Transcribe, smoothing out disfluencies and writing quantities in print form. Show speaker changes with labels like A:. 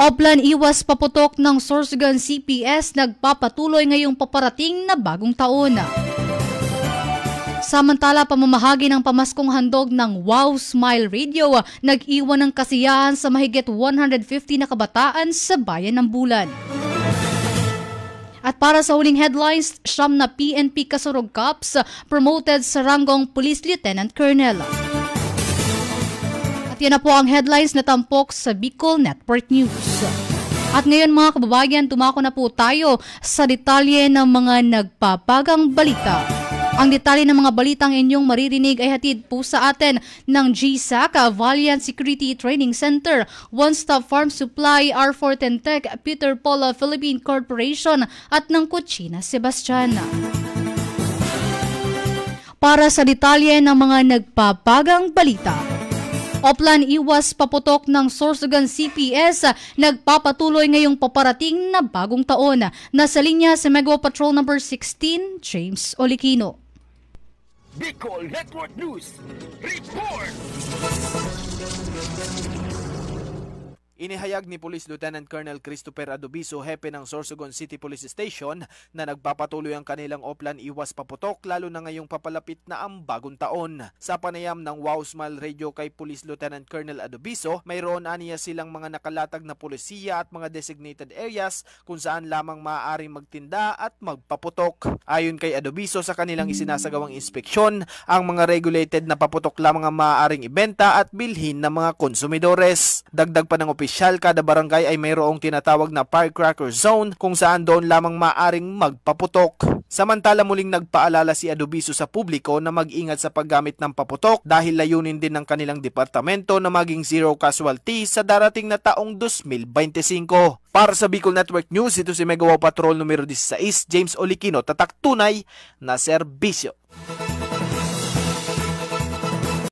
A: Oplan iwas paputok ng Sorsogon CPS nagpapatuloy ngayong paparating na bagong taon. Samantala, pamamahagi ng pamaskong handog ng Wow Smile Radio nag-iwan ng kasiyahan sa mahigit 150 na kabataan sa bayan ng Bulan. At para sa huling headlines, siyam na PNP Kasurog Cops promoted sa ranggong Police Lieutenant Colonel. Yan na po ang headlines na tampok sa Bicol Network News. At ngayon mga kababayan, tumako na po tayo sa detalye ng mga nagpapagang balita. Ang detalye ng mga balitang inyong maririnig ay hatid po sa atin ng GSAC, Valiant Security Training Center, One Stop Farm Supply, R4 Tech, Peter Paul Philippine Corporation at ng Cucina Sebastian. Para sa detalye ng mga nagpapagang balita, Oplan iwas paputok ng Sorsogon CPS nagpapatuloy ngayong paparating na bagong taon. Nasa linya sa Mega Patrol number 16, James Olikino.
B: Bicol Network News Report! Inihayag ni Police Lieutenant Colonel Christopher Adobiso, hepe ng Sorsogon City Police Station, na nagpapatuloy ang kanilang Oplan iwas paputok lalo na ngayong papalapit na ang bagong taon. Sa panayam ng Wow Smile Radio kay Police Lieutenant Colonel Adobiso, mayroon aniya silang mga nakalatag na polisiya at mga designated areas kung saan lamang maaaring magtinda at magpaputok. Ayon kay Adobiso, sa kanilang isinasagawang inspeksyon, ang mga regulated na paputok lamang ang maaaring ibenta at bilhin ng mga konsumidores. Dagdag pa ng kada barangay ay mayroong tinatawag na firecracker zone kung saan doon lamang maaring magpaputok. Samantala, muling nagpaalala si Adobiso sa publiko na mag-ingat sa paggamit ng paputok dahil layunin din ng kanilang departamento na maging zero casualty sa darating na taong 2025. Para sa Bicol Network News, ito si Mega Patrol numero 16, James Olikino, tatak tunay na serbisyo.